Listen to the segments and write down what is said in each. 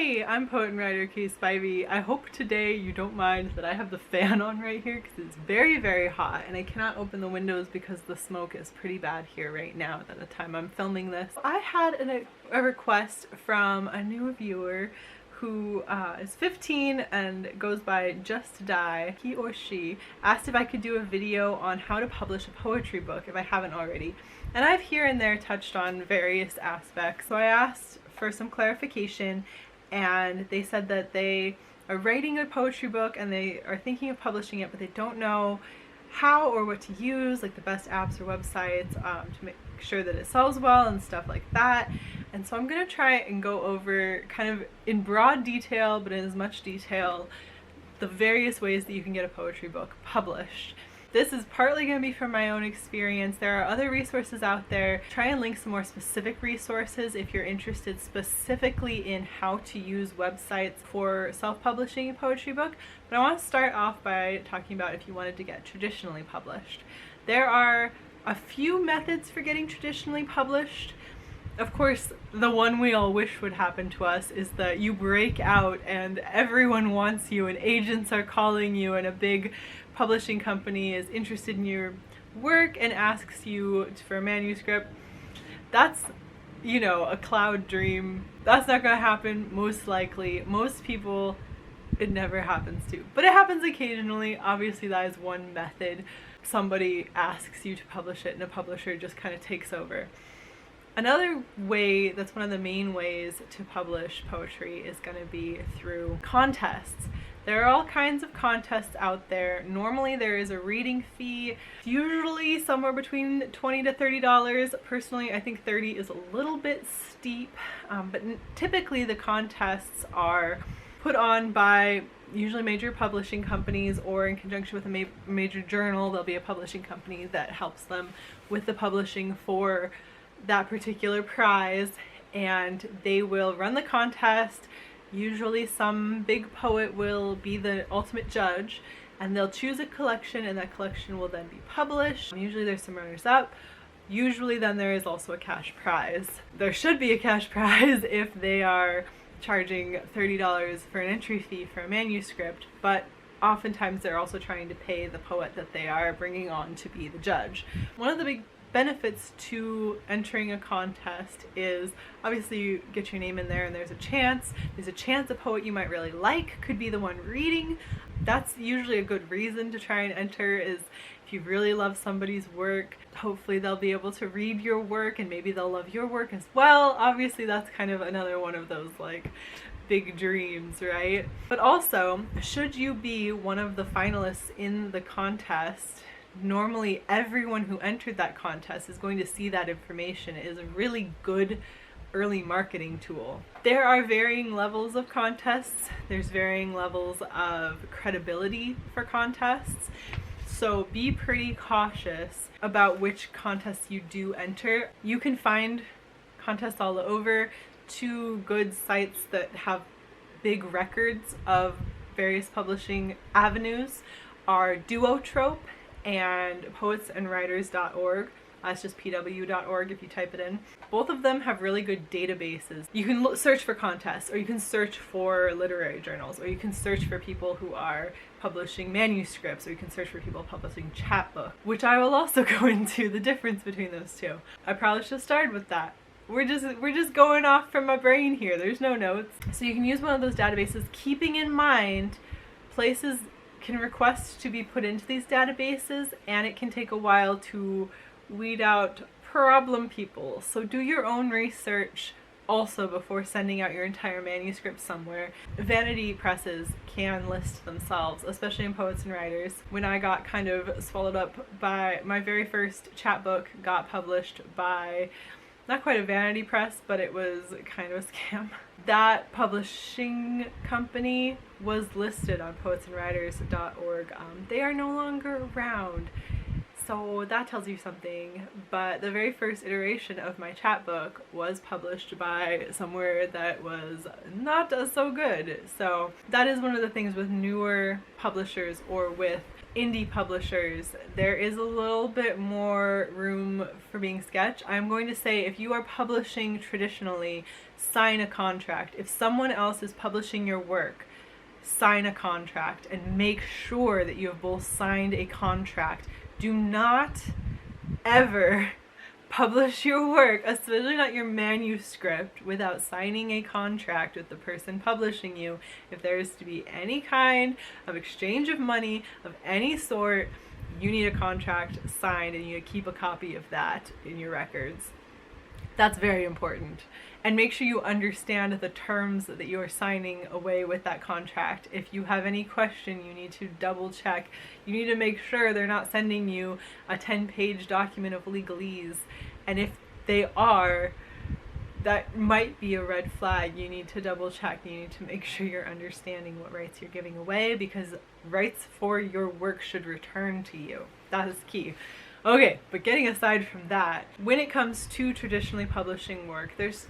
Hey, I'm poet and writer Kay Spivey. I hope today you don't mind that I have the fan on right here because it's very, very hot and I cannot open the windows because the smoke is pretty bad here right now at the time I'm filming this. I had a request from a new viewer who is 15 and goes by JustDai. He or she asked if I could do a video on how to publish a poetry book if I haven't already. And I've here and there touched on various aspects, so I asked for some clarification, and they said that they are writing a poetry book and they are thinking of publishing it, but they don't know how or what to use, like the best apps or websites to make sure that it sells well and stuff like that. And so I'm going to try and go over kind of in broad detail, but in as much detail, the various ways that you can get a poetry book published. This is partly going to be from my own experience. There are other resources out there. Try and link some more specific resources if you're interested specifically in how to use websites for self-publishing a poetry book. But I want to start off by talking about if you wanted to get traditionally published. There are a few methods for getting traditionally published. Of course, the one we all wish would happen to us is that you break out and everyone wants you and agents are calling you and a big publishing company is interested in your work and asks you for a manuscript. That's, you know, a cloud dream. That's not gonna happen, most likely. Most people, it never happens to. But it happens occasionally. Obviously, that is one method. Somebody asks you to publish it and a publisher just kind of takes over. Another way, that's one of the main ways to publish poetry, is going to be through contests. There are all kinds of contests out there. Normally there is a reading fee, usually somewhere between $20 to $30. Personally, I think 30 is a little bit steep, but typically the contests are put on by usually major publishing companies, or in conjunction with a major journal. There'll be a publishing company that helps them with the publishing for that particular prize, and they will run the contest. Usually some big poet will be the ultimate judge, and they'll choose a collection, and that collection will then be published. Usually there's some runners-up. Usually then there is also a cash prize. There should be a cash prize if they are charging $30 for an entry fee for a manuscript, but oftentimes they're also trying to pay the poet that they are bringing on to be the judge. One of the big benefits to entering a contest is obviously you get your name in there and there's a chance a poet you might really like could be the one reading. That's usually a good reason to try and enter, is if you really love somebody's work, hopefully they'll be able to read your work and maybe they'll love your work as well. Obviously that's kind of another one of those like big dreams, right? But also, should you be one of the finalists in the contest, normally everyone who entered that contest is going to see that information. It is a really good early marketing tool. There are varying levels of contests. There's varying levels of credibility for contests. So be pretty cautious about which contests you do enter. You can find contests all over. Two good sites that have big records of various publishing avenues are Duotrope and poetsandwriters.org. It's just pw.org if you type it in. Both of them have really good databases. You can search for contests, or you can search for literary journals, or you can search for people who are publishing manuscripts, or you can search for people publishing chapbook, which I will also go into the difference between those two. I probably should have started with that. We're just going off from my brain here. There's no notes. So you can use one of those databases, keeping in mind places can request to be put into these databases, and it can take a while to weed out problem people. So do your own research also before sending out your entire manuscript somewhere. Vanity presses can list themselves, especially in Poets and Writers. When I got kind of swallowed up by my very first chapbook, got published by not quite a vanity press, but it was kind of a scam. That publishing company was listed on poetsandwriters.org. They are no longer around, so that tells you something. But the very first iteration of my chapbook was published by somewhere that was not so good. So that is one of the things with newer publishers or with indie publishers, there is a little bit more room for being sketch. I'm going to say if you are publishing traditionally, sign a contract. If someone else is publishing your work, sign a contract and make sure that you have both signed a contract. Do not ever publish your work, especially not your manuscript, without signing a contract with the person publishing you. If there is to be any kind of exchange of money of any sort, you need a contract signed, and you need to keep a copy of that in your records. That's very important. And make sure you understand the terms that you are signing away with that contract. If you have any question, you need to double check. You need to make sure they're not sending you a 10-page document of legalese. And if they are, that might be a red flag. You need to double check. You need to make sure you're understanding what rights you're giving away, because rights for your work should return to you. That is key. Okay, but getting aside from that, when it comes to traditionally publishing work, there's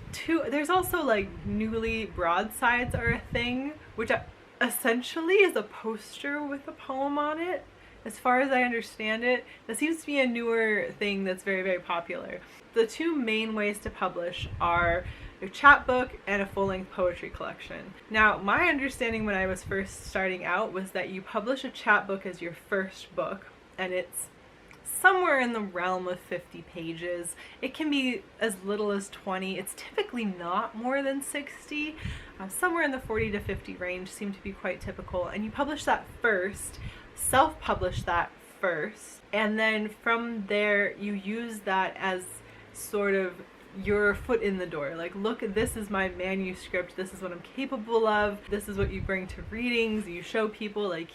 also like newly broadsides are a thing, which essentially is a poster with a poem on it. As far as I understand it, that seems to be a newer thing that's very, very popular. The two main ways to publish are a chapbook and a full-length poetry collection. Now, my understanding when I was first starting out was that you publish a chapbook as your first book, and it's somewhere in the realm of 50 pages. It can be as little as 20. It's typically not more than 60. Somewhere in the 40 to 50 range seem to be quite typical. And you publish that first, self-publish that first, and then from there you use that as sort of your foot in the door. Like, look, this is my manuscript. This is what I'm capable of. This is what you bring to readings. You show people, like,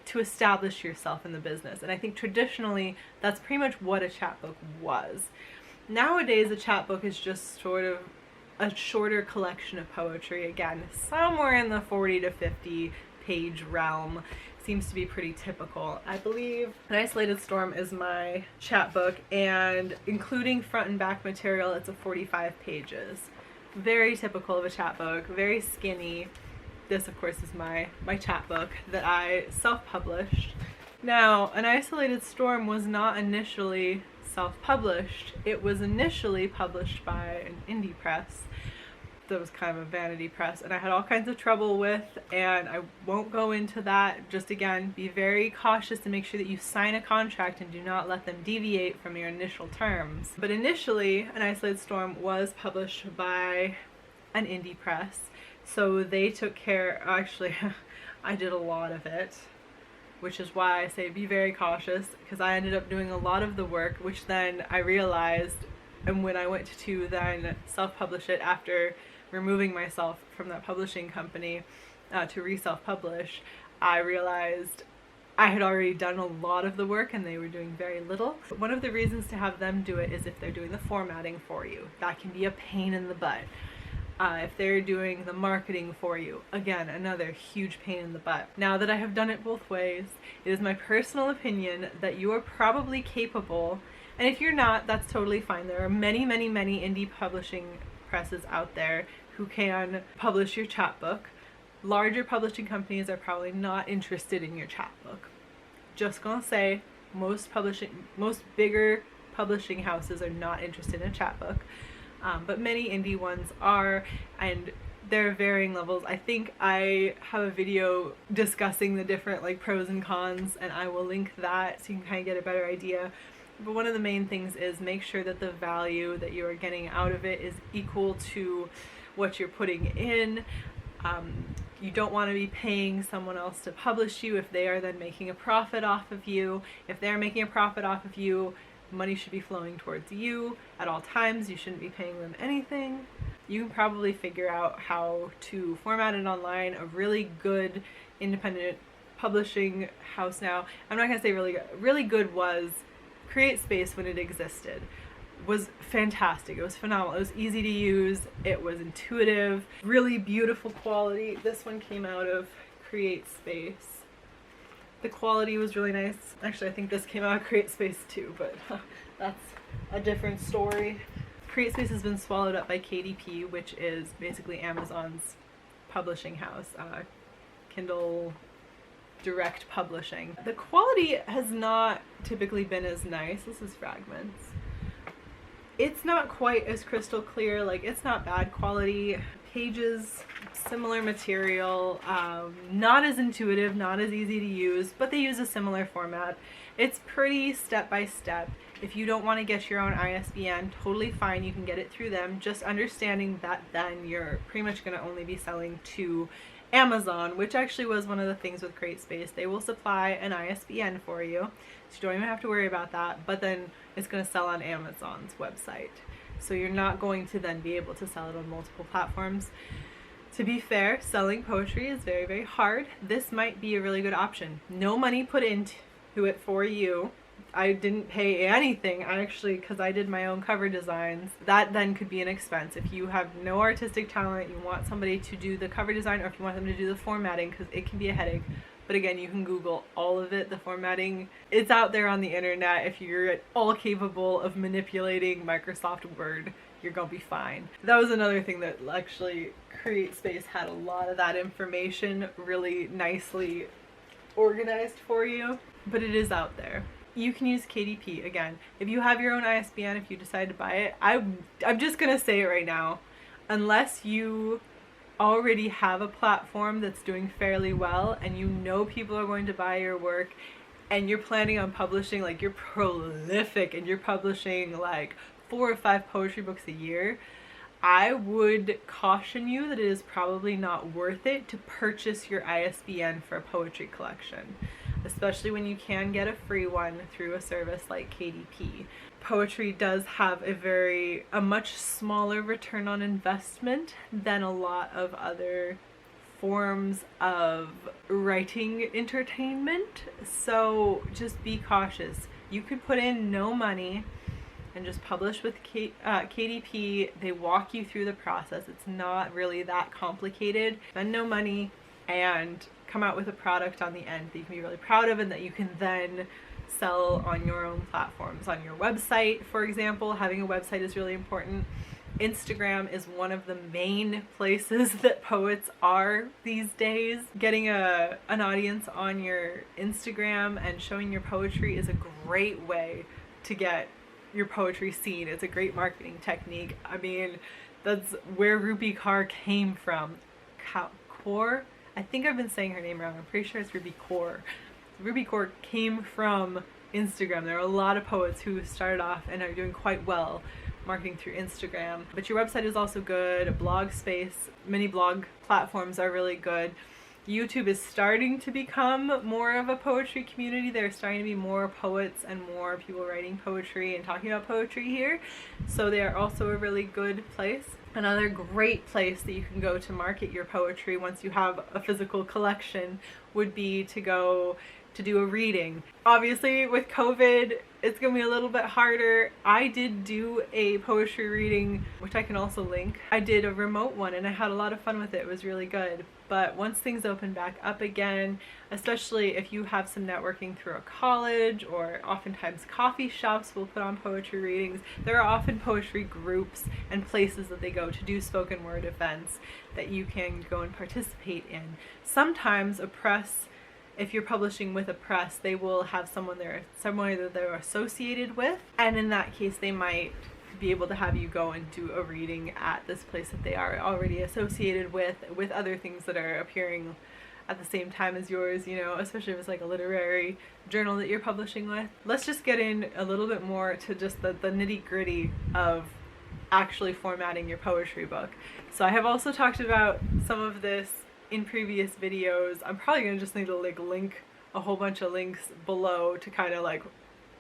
to establish yourself in the business. And I think traditionally that's pretty much what a chapbook was. Nowadays a chapbook is just sort of a shorter collection of poetry, again somewhere in the 40 to 50 page realm. Seems to be pretty typical. I believe An Isolated Storm is my chapbook, and including front and back material, it's a 45 pages. Very typical of a chapbook, very skinny. This, of course, is my chapbook that I self-published. Now, An Isolated Storm was not initially self-published. It was initially published by an indie press that was kind of a vanity press, and I had all kinds of trouble with, and I won't go into that. Just again, be very cautious to make sure that you sign a contract and do not let them deviate from your initial terms. But initially, An Isolated Storm was published by an indie press. So they took care, actually, I did a lot of it, which is why I say be very cautious, because I ended up doing a lot of the work, which then I realized, and when I went to then self-publish it after removing myself from that publishing company to re-self-publish, I realized I had already done a lot of the work and they were doing very little. One of the reasons to have them do it is if they're doing the formatting for you. That can be a pain in the butt. If they're doing the marketing for you, again, another huge pain in the butt. Now that I have done it both ways, it is my personal opinion that you are probably capable, and if you're not, that's totally fine. There are many, many, many indie publishing presses out there who can publish your chapbook. Larger publishing companies are probably not interested in your chapbook. Just gonna say, most bigger publishing houses are not interested in a chapbook. But many indie ones are, and there are varying levels. I think I have a video discussing the different like pros and cons, and I will link that so you can kind of get a better idea. But one of the main things is make sure that the value that you are getting out of it is equal to what you're putting in. You don't want to be paying someone else to publish you if they are then making a profit off of you. If they're making a profit off of you, money should be flowing towards you at all times. You shouldn't be paying them anything. You can probably figure out how to format it online. A really good independent publishing house now, I'm not gonna say really good, really good was CreateSpace when it existed. Was fantastic. It was phenomenal. It was easy to use. It was intuitive, really beautiful quality. This one came out of CreateSpace. The quality was really nice. Actually, I think this came out of CreateSpace too, but that's a different story. CreateSpace has been swallowed up by KDP, which is basically Amazon's publishing house. Kindle direct publishing. The quality has not typically been as nice. This is Fragments. It's not quite as crystal clear, like it's not bad quality. Pages, similar material, not as intuitive, not as easy to use, but they use a similar format. It's pretty step by step. If you don't want to get your own ISBN, totally fine, you can get it through them. Just understanding that then you're pretty much going to only be selling to Amazon, which actually was one of the things with CreateSpace. They will supply an ISBN for you, so you don't even have to worry about that, but then it's going to sell on Amazon's website. So you're not going to then be able to sell it on multiple platforms. To be fair, selling poetry is very, very hard. This might be a really good option. No money put into it for you. I didn't pay anything, actually, because I did my own cover designs. That then could be an expense. If you have no artistic talent, you want somebody to do the cover design, or if you want them to do the formatting, because it can be a headache. But again, you can Google all of it. The formatting, it's out there on the internet. If you're at all capable of manipulating Microsoft Word, you're gonna be fine. That was another thing that actually CreateSpace had a lot of that information really nicely organized for you, but it is out there. You can use KDP. Again, if you have your own ISBN, if you decide to buy it, I'm just gonna say it right now, unless you already have a platform that's doing fairly well and you know people are going to buy your work and you're planning on publishing, like you're prolific and you're publishing like 4 or 5 poetry books a year, I would caution you that it is probably not worth it to purchase your ISBN for a poetry collection, especially when you can get a free one through a service like KDP. Poetry does have a much smaller return on investment than a lot of other forms of writing entertainment, so just be cautious. You could put in no money and just publish with KDP. They walk you through the process. It's not really that complicated. Spend no money and come out with a product on the end that you can be really proud of and that you can then sell on your own platforms. On your website, for example, having a website is really important. Instagram is one of the main places that poets are these days. Getting an audience on your Instagram and showing your poetry is a great way to get your poetry seen. It's a great marketing technique. I mean, that's where Ruby Kaur came from. Kaur? I think I've been saying her name wrong. I'm pretty sure it's Ruby Kaur. Ruby Kaur came from Instagram. There are a lot of poets who started off and are doing quite well marketing through Instagram. But your website is also good. A blog space, many blog platforms are really good. YouTube is starting to become more of a poetry community. There are starting to be more poets and more people writing poetry and talking about poetry here. So they are also a really good place. Another great place that you can go to market your poetry once you have a physical collection would be to go to do a reading. Obviously with COVID, it's gonna be a little bit harder. I did do a poetry reading, which I can also link. I did a remote one and I had a lot of fun with it. It was really good. But once things open back up again, especially if you have some networking through a college, or oftentimes coffee shops will put on poetry readings, there are often poetry groups and places that they go to do spoken word events that you can go and participate in. Sometimes a press, if you're publishing with a press, they will have someone that they're associated with, and in that case they might be able to have you go and do a reading at this place that they are already associated with other things that are appearing at the same time as yours, you know, especially if it's like a literary journal that you're publishing with. Let's just get in a little bit more to just the nitty-gritty of actually formatting your poetry book. So I have also talked about some of this in previous videos. I'm probably gonna just need to like link a whole bunch of links below to kind of like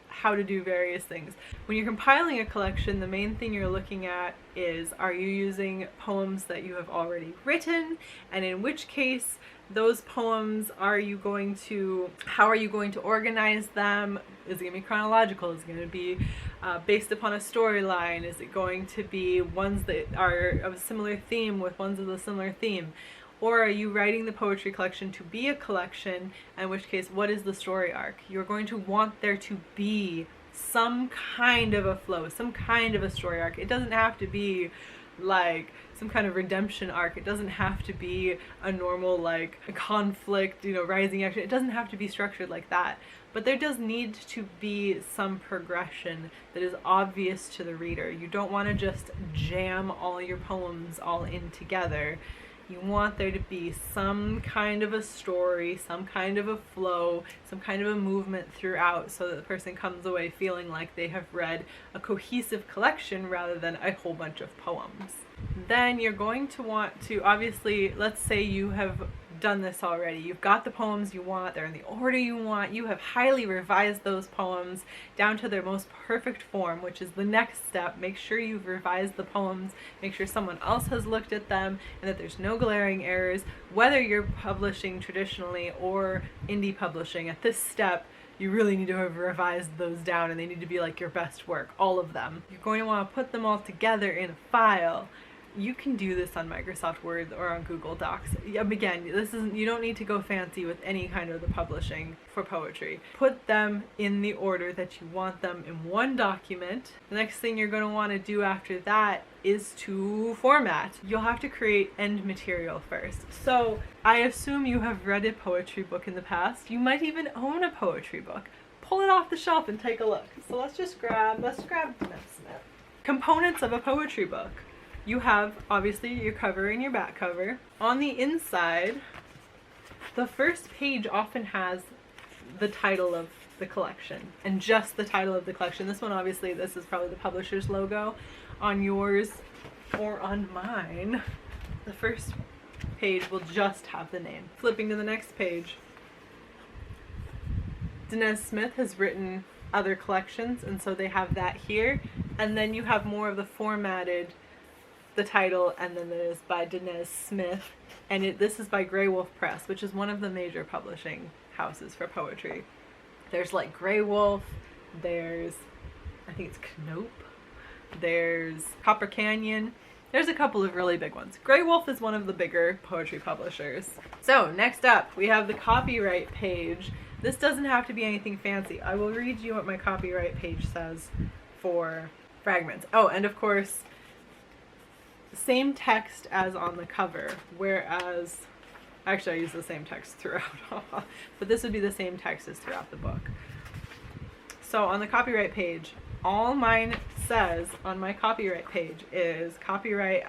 how to do various things. When you're compiling a collection, the main thing you're looking at is, are you using poems that you have already written, and in which case those poems how are you going to organize them? Is it going to be chronological? Is it going to be based upon a storyline? Is it going to be ones that are of a similar theme with ones of a similar theme? Or are you writing the poetry collection to be a collection, in which case, what is the story arc? You're going to want there to be some kind of a flow, some kind of a story arc. It doesn't have to be like some kind of redemption arc. It doesn't have to be a normal like conflict, you know, rising action. It doesn't have to be structured like that. But there does need to be some progression that is obvious to the reader. You don't want to just jam all your poems all in together. You want there to be some kind of a story, some kind of a flow, some kind of a movement throughout, so that the person comes away feeling like they have read a cohesive collection rather than a whole bunch of poems. Then you're going to want to, obviously, let's say you have done this already. You've got the poems you want, they're in the order you want, you have highly revised those poems down to their most perfect form, which is the next step. Make sure you've revised the poems, make sure someone else has looked at them, and that there's no glaring errors. Whether you're publishing traditionally or indie publishing, at this step, you really need to have revised those down, and they need to be like your best work, all of them. You're going to want to put them all together in a file. You can do this on Microsoft Word or on Google Docs. Again, this isn't, you don't need to go fancy with any kind of the publishing for poetry. Put them in the order that you want them in one document. The next thing you're going to want to do after that is to format. You'll have to create end material first. So I assume you have read a poetry book in the past. You might even own a poetry book. Pull it off the shelf and take a look. So let's grab Smith. Components of a poetry book. You have, obviously, your cover and your back cover. On the inside, the first page often has the title of the collection, and just the title of the collection. This one, obviously, this is probably the publisher's logo. On yours, or on mine, the first page will just have the name. Flipping to the next page, Danez Smith has written other collections, and so they have that here. And then you have more of the formatted, the title, and then it is by Danez Smith, and this is by Grey Wolf Press, which is one of the major publishing houses for poetry. There's like Grey Wolf, there's, I think it's Knope, there's Copper Canyon, there's a couple of really big ones. Grey Wolf is one of the bigger poetry publishers. So next up, we have the copyright page. This doesn't have to be anything fancy. I will read you what my copyright page says for Fragments. Oh, and of course, same text as on the cover, whereas, actually I use the same text throughout, but this would be the same text as throughout the book. So on the copyright page, all mine says on my copyright page is copyright,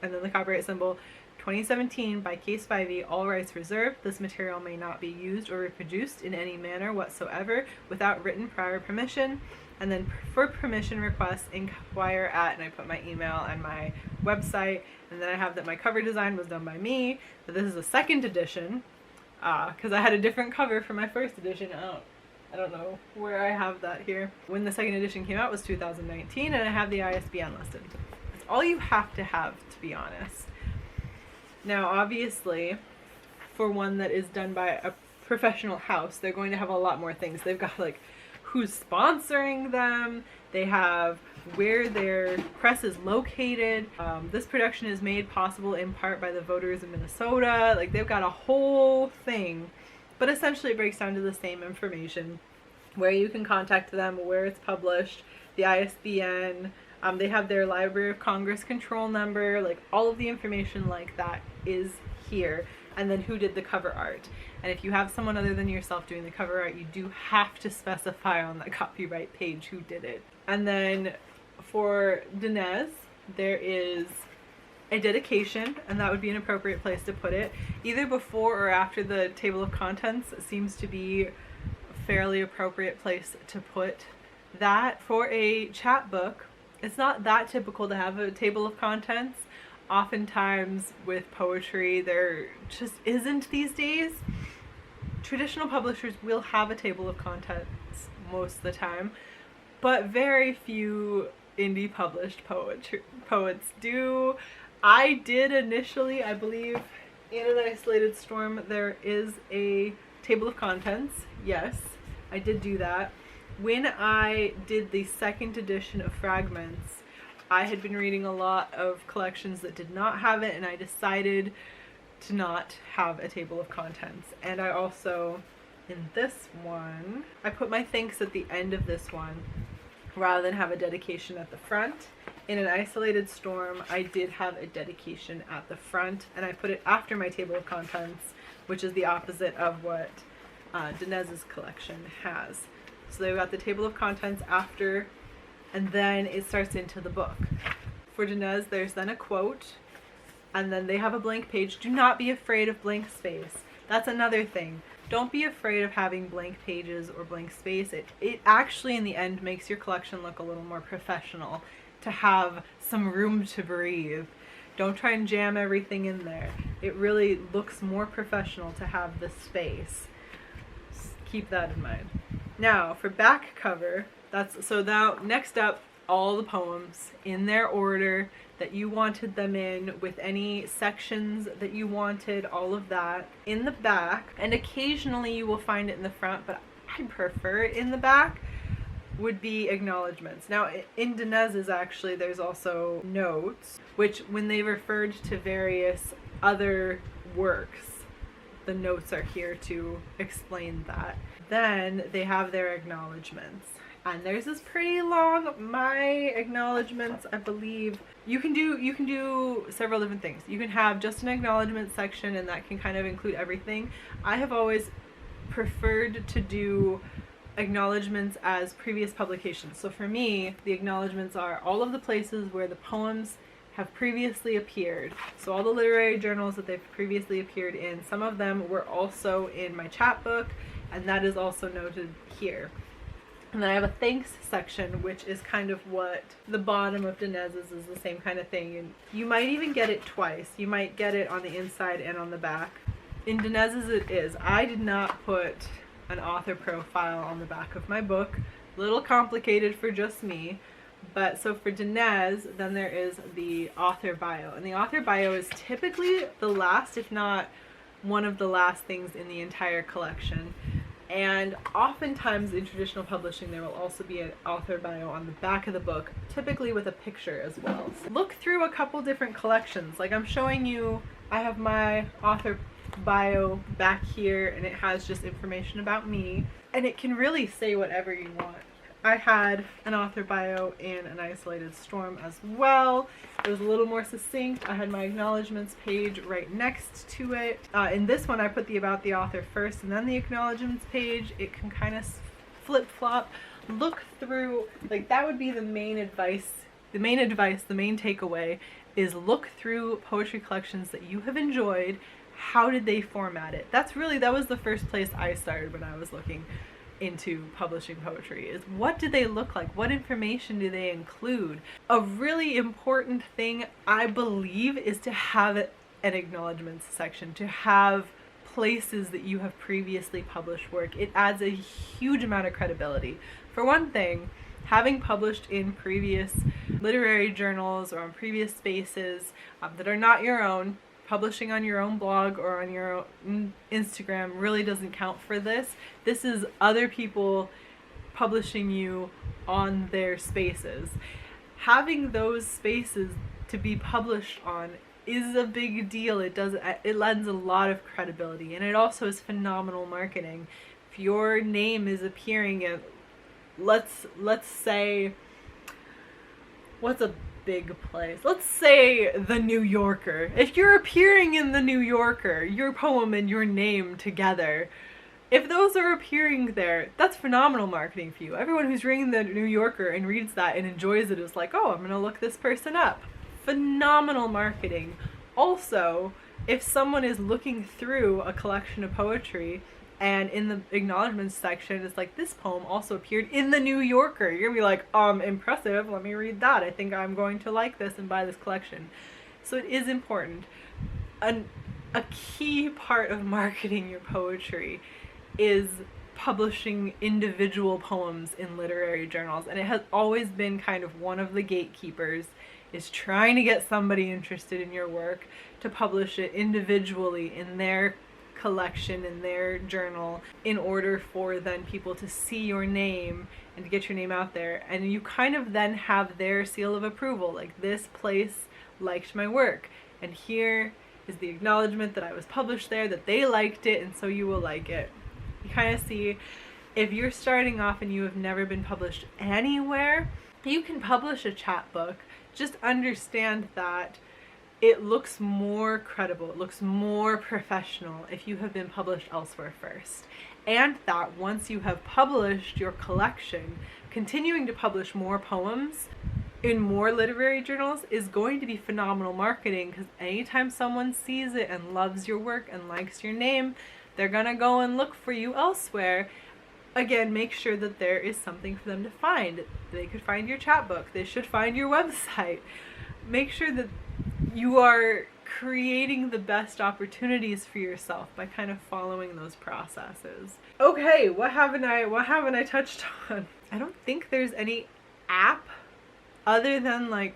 and then the copyright symbol, 2017 by Case Spivey, all rights reserved. This material may not be used or reproduced in any manner whatsoever without written prior permission. And then for permission requests, inquire at, and I put my email and my website, and then I have that my cover design was done by me, but this is a second edition, because I had a different cover for my first edition. I don't know where I have that here. When the second edition came out was 2019, and I have the ISBN listed. That's all you have, to be honest. Now, obviously, for one that is done by a professional house, they're going to have a lot more things. They've got like who's sponsoring them, they have where their press is located. This production is made possible in part by the voters of Minnesota. Like, they've got a whole thing, but essentially it breaks down to the same information: where you can contact them, where it's published, the ISBN, they have their Library of Congress control number, like all of the information like that is here. And then who did the cover art. And if you have someone other than yourself doing the cover art, you do have to specify on the copyright page who did it. And then for Danez, there is a dedication, and that would be an appropriate place to put it. Either before or after the table of contents seems to be a fairly appropriate place to put that. For a chapbook, it's not that typical to have a table of contents. Oftentimes with poetry, there just isn't these days. Traditional publishers will have a table of contents most of the time, but very few indie published poets do. I did initially, I believe, in An Isolated Storm, there is a table of contents. Yes, I did do that. When I did the second edition of Fragments, I had been reading a lot of collections that did not have it, and I decided to not have a table of contents. And I also, in this one, I put my thanks at the end of this one. rather than have a dedication at the front. In An Isolated Storm, I did have a dedication at the front, and I put it after my table of contents, which is the opposite of what Dinez's collection has. So they've got the table of contents after, and then it starts into the book. For Dinez, there's then a quote, and then they have a blank page. Do not be afraid of blank space. That's another thing. Don't be afraid of having blank pages or blank space. It actually, in the end, makes your collection look a little more professional, to have some room to breathe. Don't try and jam everything in there. It really looks more professional to have the space. Just keep that in mind. Now, for back cover, now next up, all the poems in their order that you wanted them in, with any sections that you wanted, all of that in the back. And occasionally you will find it in the front, but I prefer it in the back, would be acknowledgments. Now in Dinez's, actually, there's also notes, which when they referred to various other works, the notes are here to explain that. Then they have their acknowledgments, and theirs is pretty long. My acknowledgments, I believe, you can do several different things. You can have just an acknowledgement section, and that can kind of include everything. I have always preferred to do acknowledgments as previous publications. So for me, the acknowledgments are all of the places where the poems have previously appeared. So all the literary journals that they've previously appeared in. Some of them were also in my chapbook, and that is also noted here. And then I have a thanks section, which is kind of what the bottom of Dinez's is, the same kind of thing. And you might even get it twice. You might get it on the inside and on the back. In Dinez's it is. I did not put an author profile on the back of my book. A little complicated for just me. But so for Dinez, then there is the author bio. And the author bio is typically the last, if not one of the last things in the entire collection. And oftentimes in traditional publishing, there will also be an author bio on the back of the book, typically with a picture as well. So look through a couple different collections. Like I'm showing you, I have my author bio back here, and it has just information about me, and it can really say whatever you want. I had an author bio in An Isolated Storm as well. It was a little more succinct. I had my acknowledgements page right next to it. In this one, I put the about the author first and then the acknowledgements page. It can kind of flip-flop. Look through, like that would be the main advice, the main takeaway is look through poetry collections that you have enjoyed. How did they format it? That was the first place I started when I was looking into publishing poetry, is what do they look like? What information do they include? A really important thing, I believe, is to have an acknowledgements section, to have places that you have previously published work. It adds a huge amount of credibility. For one thing, having published in previous literary journals or on previous spaces that are not your own, publishing on your own blog or on your own Instagram really doesn't count for this. This is other people publishing you on their spaces. Having those spaces to be published on is a big deal. It lends a lot of credibility, and it also is phenomenal marketing. If your name is appearing in, let's say, what's a big place? Let's say The New Yorker. If you're appearing in The New Yorker, your poem and your name together, if those are appearing there, that's phenomenal marketing for you. Everyone who's reading The New Yorker and reads that and enjoys it is like, oh, I'm gonna look this person up. Phenomenal marketing. Also, if someone is looking through a collection of poetry and in the acknowledgements section, it's like, this poem also appeared in The New Yorker. You're gonna be like, impressive, let me read that. I think I'm going to like this and buy this collection. So it is important. A key part of marketing your poetry is publishing individual poems in literary journals. And it has always been kind of one of the gatekeepers, is trying to get somebody interested in your work to publish it individually in their collection, in their journal, in order for then people to see your name and to get your name out there. And you kind of then have their seal of approval, like, this place liked my work, and here is the acknowledgement that I was published there, that they liked it, and so you will like it. You kind of see If you're starting off and you have never been published anywhere, you can publish a chapbook. Just understand that it looks more credible, it looks more professional if you have been published elsewhere first. And that once you have published your collection, continuing to publish more poems in more literary journals is going to be phenomenal marketing, because anytime someone sees it and loves your work and likes your name, they're gonna go and look for you elsewhere. Again, make sure that there is something for them to find. They could find your chapbook, they should find your website. Make sure that you are creating the best opportunities for yourself by kind of following those processes. Okay, what haven't I touched on? I don't think there's any app other than like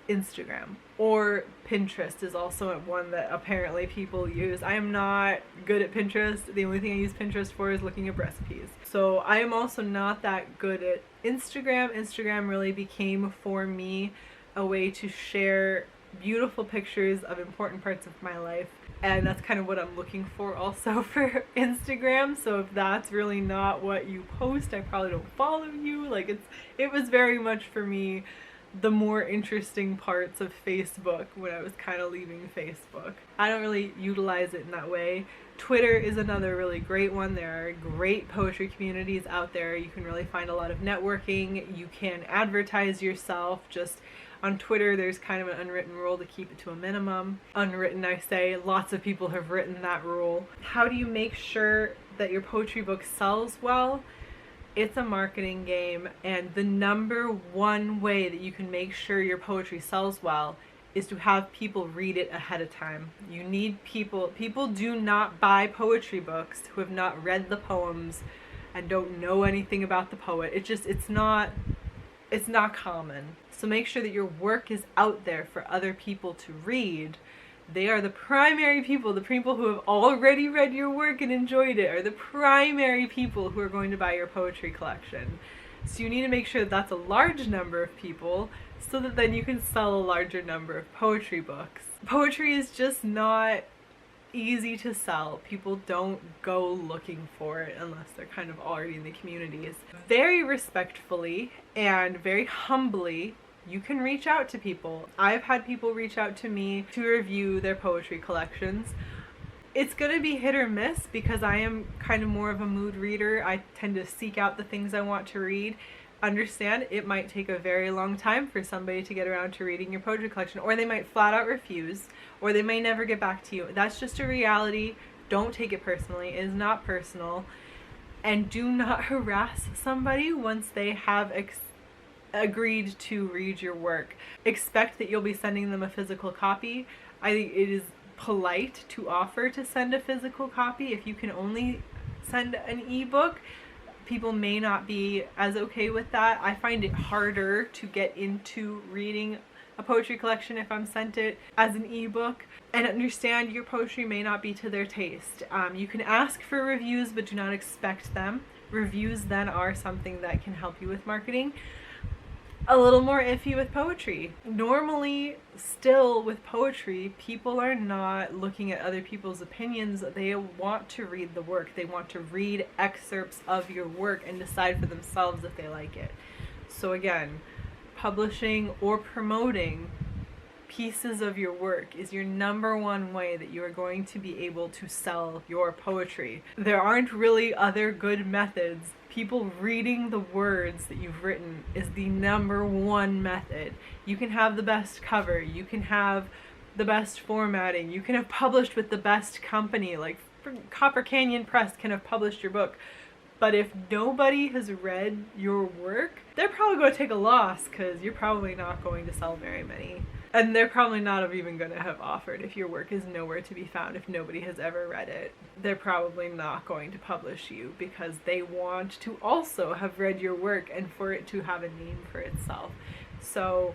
Instagram, or Pinterest is also one that apparently people use. I am not good at Pinterest. The only thing I use Pinterest for is looking up recipes. So I am also not that good at Instagram. Instagram really became for me a way to share beautiful pictures of important parts of my life, and that's kind of what I'm looking for also for Instagram. So if that's really not what you post, I probably don't follow you. Like it was very much for me the more interesting parts of Facebook when I was kind of leaving Facebook. I don't really utilize it in that way. Twitter is another really great one. There are great poetry communities out there. You can really find a lot of networking. You can advertise yourself. Just on Twitter, there's kind of an unwritten rule to keep it to a minimum. Unwritten, I say. Lots of people have written that rule. How do you make sure that your poetry book sells well? It's a marketing game, and the number one way that you can make sure your poetry sells well is to have people read it ahead of time. You need people do not buy poetry books who have not read the poems and don't know anything about the poet. It's not common. So make sure that your work is out there for other people to read. They are the primary people. The people who have already read your work and enjoyed it are the primary people who are going to buy your poetry collection. So you need to make sure that that's a large number of people, so that then you can sell a larger number of poetry books. Poetry is just not easy to sell. People don't go looking for it unless they're kind of already in the communities. Very respectfully and very humbly, you can reach out to people. I've had people reach out to me to review their poetry collections. It's gonna be hit or miss because I am kind of more of a mood reader. I tend to seek out the things I want to read. Understand, it might take a very long time for somebody to get around to reading your poetry collection, or they might flat out refuse, or they may never get back to you. That's just a reality. Don't take it personally. It is not personal. And do not harass somebody once they have agreed to read your work. Expect that you'll be sending them a physical copy. I think it is polite to offer to send a physical copy. If you can only send an ebook, people may not be as okay with that. I find it harder to get into reading a poetry collection if I'm sent it as an ebook, and understand your poetry may not be to their taste. You can ask for reviews, but do not expect them. Reviews then are something that can help you with marketing. A little more iffy with poetry. Normally, still with poetry, people are not looking at other people's opinions. They want to read the work. They want to read excerpts of your work and decide for themselves if they like it. So again, publishing or promoting pieces of your work is your number one way that you are going to be able to sell your poetry. There aren't really other good methods. People reading the words that you've written is the number one method. You can have the best cover, you can have the best formatting, you can have published with the best company, like Copper Canyon Press can have published your book. But if nobody has read your work, they're probably going to take a loss, because you're probably not going to sell very many. And they're probably not even going to have offered if your work is nowhere to be found, if nobody has ever read it. They're probably not going to publish you because they want to also have read your work and for it to have a name for itself. So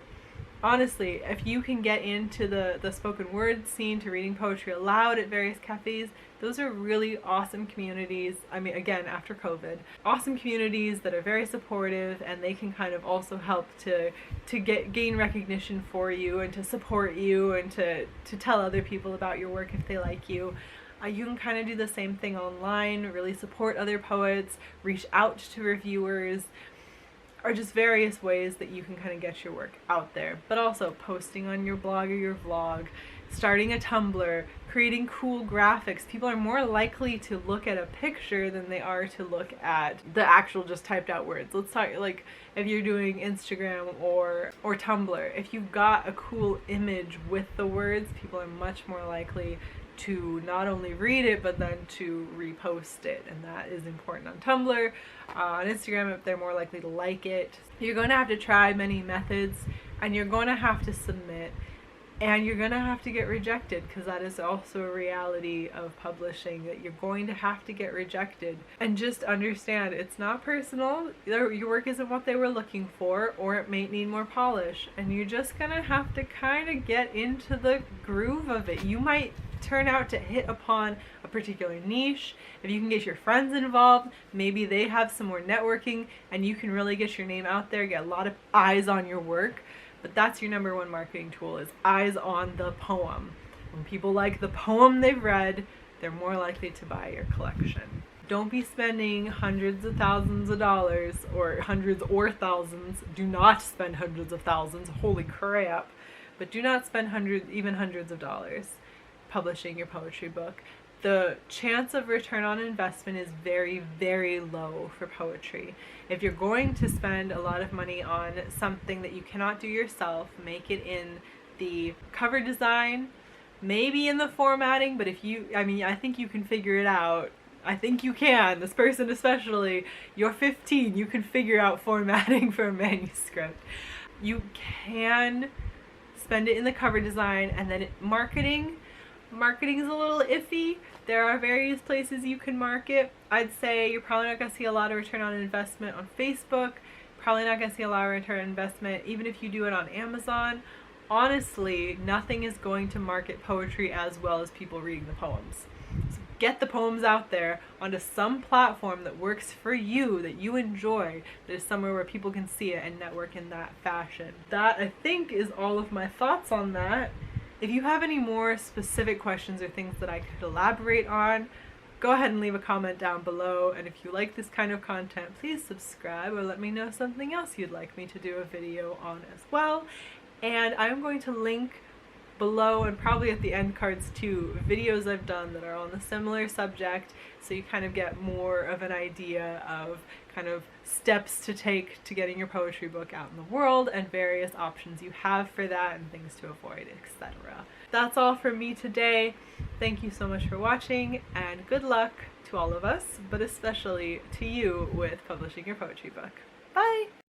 honestly, if you can get into the spoken word scene, to reading poetry aloud at various cafes, those are really awesome communities. I mean, again, after COVID, awesome communities that are very supportive, and they can kind of also help to gain recognition for you and to support you and to tell other people about your work if they like you. You can kind of do the same thing online, really support other poets, reach out to reviewers, or just various ways that you can kind of get your work out there. But also posting on your blog or your vlog, starting a Tumblr, creating cool graphics. People are more likely to look at a picture than they are to look at the actual just typed out words. Let's talk, like, if you're doing Instagram or Tumblr, if you've got a cool image with the words, people are much more likely to not only read it but then to repost it, and that is important on Tumblr. On Instagram, if they're more likely to like it. You're going to have to try many methods, and you're going to have to submit, and you're going to have to get rejected, because that is also a reality of publishing, that you're going to have to get rejected. And just understand, it's not personal. Your work isn't what they were looking for, or it may need more polish, and you're just going to have to kind of get into the groove of it. You might turn out to hit upon a particular niche. If you can get your friends involved, maybe they have some more networking and you can really get your name out there, get a lot of eyes on your work. But that's your number one marketing tool, is eyes on the poem. When people like the poem they've read, they're more likely to buy your collection. Don't be spending hundreds of thousands of dollars, or hundreds or thousands. Do not spend hundreds of thousands, holy crap. But do not spend even hundreds of dollars publishing your poetry book. The chance of return on investment is very, very low for poetry. If you're going to spend a lot of money on something that you cannot do yourself, make it in the cover design, maybe in the formatting, but I think you can figure it out. I think you can. This person especially, you're 15, you can figure out formatting for a manuscript. You can spend it in the cover design, and then marketing is a little iffy. There are various places you can market. I'd say you're probably not going to see a lot of return on investment on Facebook. Probably not going to see a lot of return on investment even if you do it on Amazon. Honestly, nothing is going to market poetry as well as people reading the poems. So get the poems out there onto some platform that works for you, that you enjoy, that is somewhere where people can see it and network in that fashion. That, I think, is all of my thoughts on that. If you have any more specific questions or things that I could elaborate on, go ahead and leave a comment down below. And if you like this kind of content, please subscribe, or let me know something else you'd like me to do a video on as well. And I'm going to link below, and probably at the end cards too, videos I've done that are on the similar subject, so you kind of get more of an idea of kind of steps to take to getting your poetry book out in the world, and various options you have for that, and things to avoid, etc. That's all from me today. Thank you so much for watching, and good luck to all of us, but especially to you with publishing your poetry book. Bye!